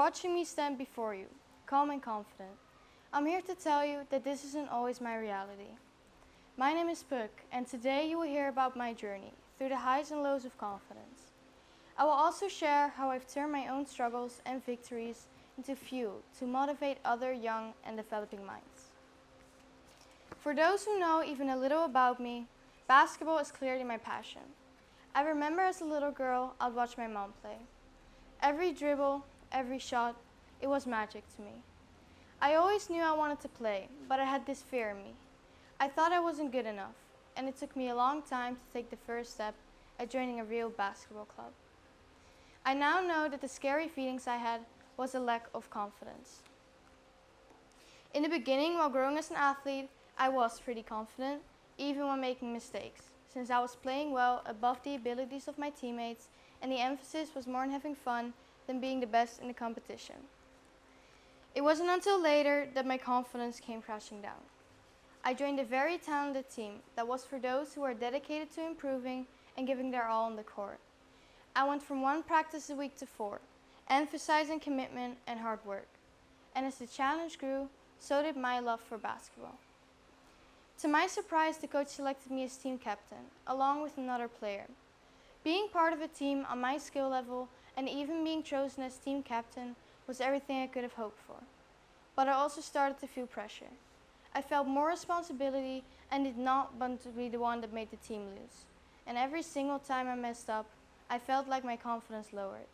watching me stand before you, calm and confident. I'm here to tell you that this isn't always my reality. My name is Puk, and today you will hear about my journey through the highs and lows of confidence. I will also share how I've turned my own struggles and victories into fuel to motivate other young and developing minds. For those who know even a little about me, basketball is clearly my passion. I remember as a little girl, I'd watch my mom play. Every dribble, every shot, it was magic to me. I always knew I wanted to play, but I had this fear in me. I thought I wasn't good enough, and it took me a long time to take the first step at joining a real basketball club. I now know that the scary feelings I had was a lack of confidence. In the beginning, while growing as an athlete, I was pretty confident, even when making mistakes, since I was playing well above the abilities of my teammates, and the emphasis was more on having fun than being the best in the competition. It wasn't until later that my confidence came crashing down. I joined a very talented team that was for those who are dedicated to improving and giving their all on the court. I went from 1 practice a week to 4, emphasizing commitment and hard work. And as the challenge grew, so did my love for basketball. To my surprise, the coach selected me as team captain, along with another player. Being part of a team on my skill level and even being chosen as team captain was everything I could have hoped for. But I also started to feel pressure. I felt more responsibility and did not want to be the one that made the team lose. And every single time I messed up, I felt like my confidence lowered.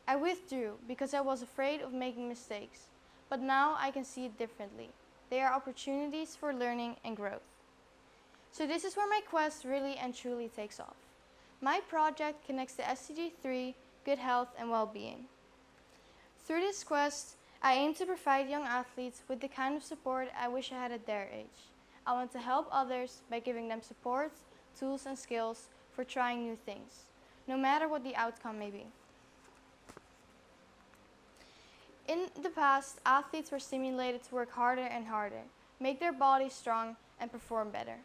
I withdrew because I was afraid of making mistakes, but now I can see it differently. They are opportunities for learning and growth. So this is where my quest really and truly takes off. My project connects the SDG 3, good health and well-being. Through this quest, I aim to provide young athletes with the kind of support I wish I had at their age. I want to help others by giving them support, tools and skills for trying new things, no matter what the outcome may be. In the past, athletes were stimulated to work harder and harder, make their bodies strong and perform better.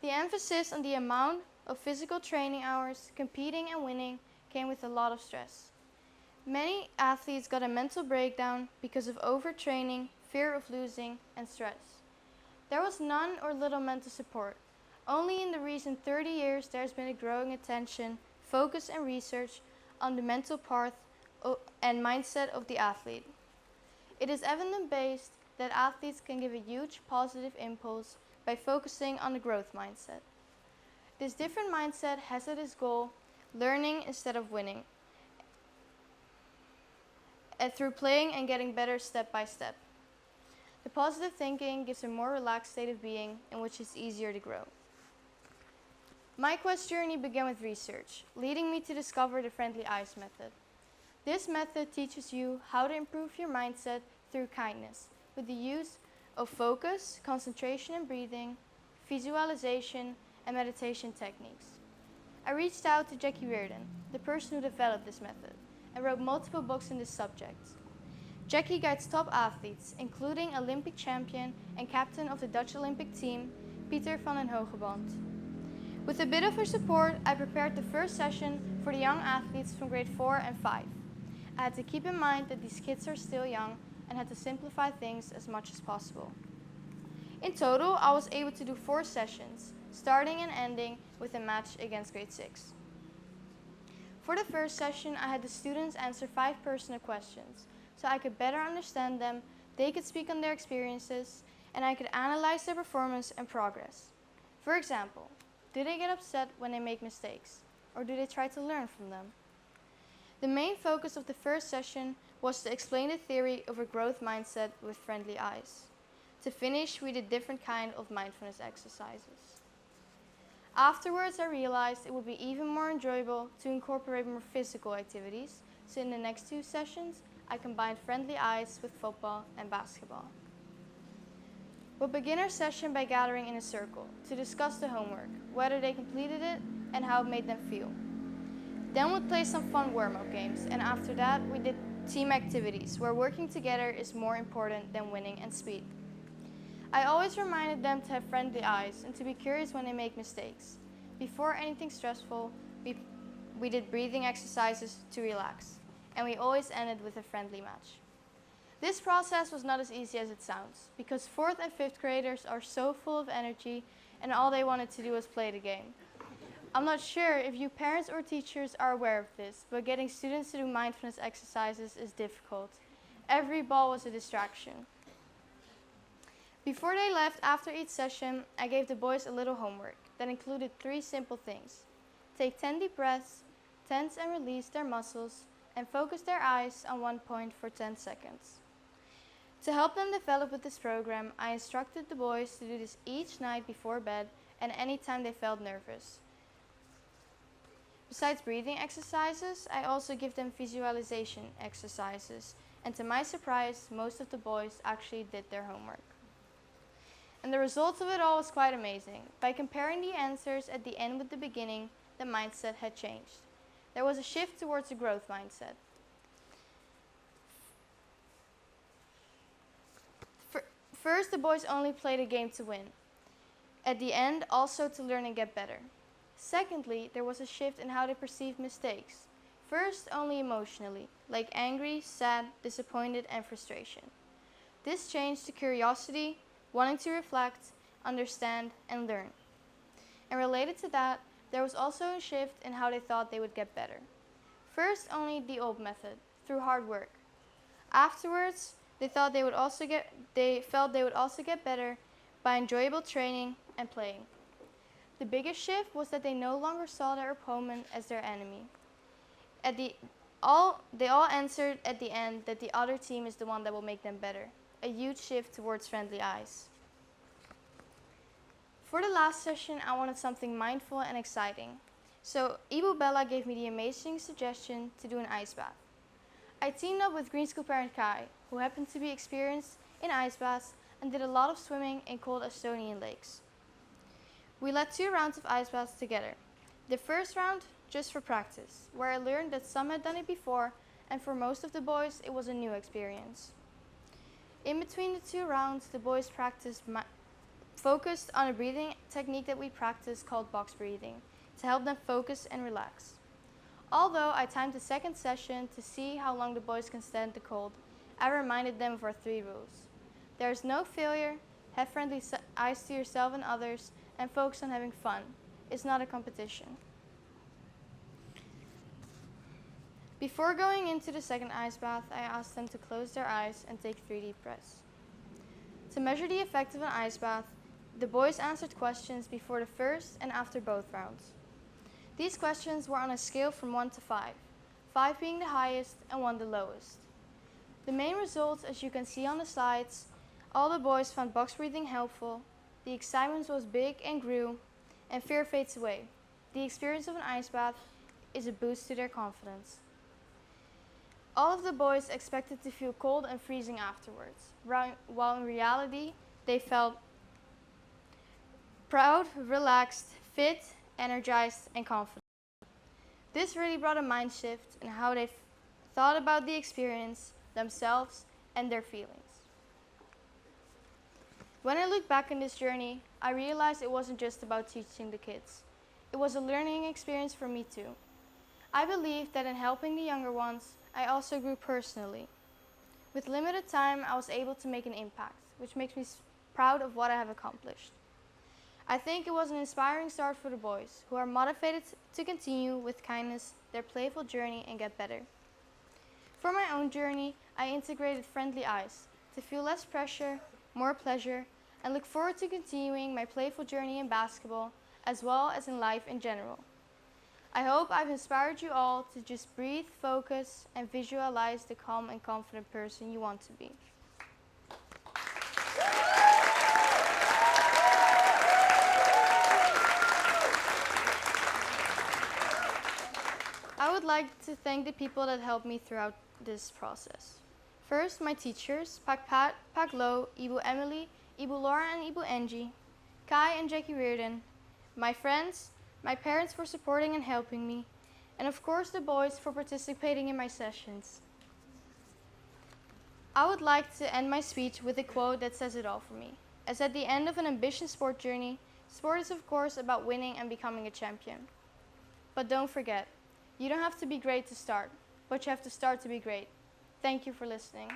The emphasis on the amount of physical training hours, competing and winning came with a lot of stress. Many athletes got a mental breakdown because of overtraining, fear of losing, and stress. There was none or little mental support. Only in the recent 30 years there has been a growing attention, focus and research on the mental part and mindset of the athlete. It is evidence-based that athletes can give a huge positive impulse by focusing on the growth mindset. This different mindset has at its goal learning instead of winning, and through playing and getting better step by step. The positive thinking gives a more relaxed state of being in which it's easier to grow. My quest journey began with research, leading me to discover the Friendly Ice method. This method teaches you how to improve your mindset through kindness, with the use of focus, concentration and breathing, visualization, and meditation techniques. I reached out to Jackie Weerden, the person who developed this method, and wrote multiple books in this subject. Jackie guides top athletes, including Olympic champion and captain of the Dutch Olympic team, Pieter van den Hogeband. With a bit of her support, I prepared the first session for the young athletes from grade 4 and 5. I had to keep in mind that these kids are still young and had to simplify things as much as possible. In total, I was able to do 4 sessions, starting and ending with a match against grade 6. For the first session, I had the students answer 5 personal questions, so I could better understand them, they could speak on their experiences, and I could analyze their performance and progress. For example, do they get upset when they make mistakes, or do they try to learn from them? The main focus of the first session was to explain the theory of a growth mindset with Friendly Ice. To finish, we did different kinds of mindfulness exercises. Afterwards, I realized it would be even more enjoyable to incorporate more physical activities, so in the next 2 sessions, I combined Friendly Ice with football and basketball. We'll begin our session by gathering in a circle to discuss the homework, whether they completed it, and how it made them feel. Then we'll play some fun warm-up games, and after that, we did team activities, where working together is more important than winning and speed. I always reminded them to have friendly eyes and to be curious when they make mistakes. Before anything stressful, we did breathing exercises to relax. and we always ended with a friendly match. This process was not as easy as it sounds, because 4th and 5th graders are so full of energy and all they wanted to do was play the game. I'm not sure if you parents or teachers are aware of this, but getting students to do mindfulness exercises is difficult. Every ball was a distraction. Before they left after each session, I gave the boys a little homework that included 3 simple things. Take 10 deep breaths, tense and release their muscles, and focus their eyes on one point for 10 seconds. To help them develop with this program, I instructed the boys to do this each night before bed and anytime they felt nervous. Besides breathing exercises, I also give them visualization exercises, and to my surprise, most of the boys actually did their homework. And the results of it all was quite amazing. By comparing the answers at the end with the beginning, the mindset had changed. There was a shift towards a growth mindset. First, the boys only played a game to win. At the end, also to learn and get better. Secondly, there was a shift in how they perceived mistakes. First, only emotionally, like angry, sad, disappointed, and frustration. This changed to curiosity, wanting to reflect, understand, and learn. And related to that, there was also a shift in how they thought they would get better. First, only the old method, through hard work. Afterwards, they felt they would also get better by enjoyable training and playing. The biggest shift was that they no longer saw their opponent as their enemy. They all answered at the end that the other team is the one that will make them better. A huge shift towards friendly eyes. For the last session, I wanted something mindful and exciting. So Ibu Bella gave me the amazing suggestion to do an ice bath. I teamed up with Green School parent Kai, who happened to be experienced in ice baths and did a lot of swimming in cold Estonian lakes. We led 2 rounds of ice baths together. The first round, just for practice, where I learned that some had done it before, and for most of the boys, it was a new experience. In between the 2 rounds, the boys focused on a breathing technique that we practice called box breathing, to help them focus and relax. Although I timed the second session to see how long the boys can stand the cold, I reminded them of our 3 rules. There is no failure, have friendly eyes to yourself and others, and focus on having fun. It's not a competition. Before going into the second ice bath, I asked them to close their eyes and take 3 deep breaths. To measure the effect of an ice bath, the boys answered questions before the first and after both rounds. These questions were on a scale from 1 to 5, 5 being the highest and 1 the lowest. The main results, as you can see on the slides, all the boys found box breathing helpful, the excitement was big and grew, and fear fades away. The experience of an ice bath is a boost to their confidence. All of the boys expected to feel cold and freezing afterwards, while in reality, they felt proud, relaxed, fit, energized, and confident. This really brought a mind shift in how they thought about the experience, themselves, and their feelings. When I look back on this journey, I realized it wasn't just about teaching the kids. It was a learning experience for me too. I believe that in helping the younger ones, I also grew personally. With limited time, I was able to make an impact, which makes me proud of what I have accomplished. I think it was an inspiring start for the boys, who are motivated to continue with kindness their playful journey and get better. For my own journey, I integrated friendly eyes to feel less pressure, more pleasure, and look forward to continuing my playful journey in basketball as well as in life in general. I hope I've inspired you all to just breathe, focus, and visualize the calm and confident person you want to be. I would like to thank the people that helped me throughout this process. First, my teachers, Pak Pat, Pak Lo, Ibu Emily, Ibu Laura and Ibu Angie, Kai and Jackie Reardon, my friends, my parents for supporting and helping me, and of course the boys for participating in my sessions. I would like to end my speech with a quote that says it all for me. As at the end of an ambitious sport journey, sport is of course about winning and becoming a champion. But don't forget, you don't have to be great to start. but you have to start to be great. Thank you for listening.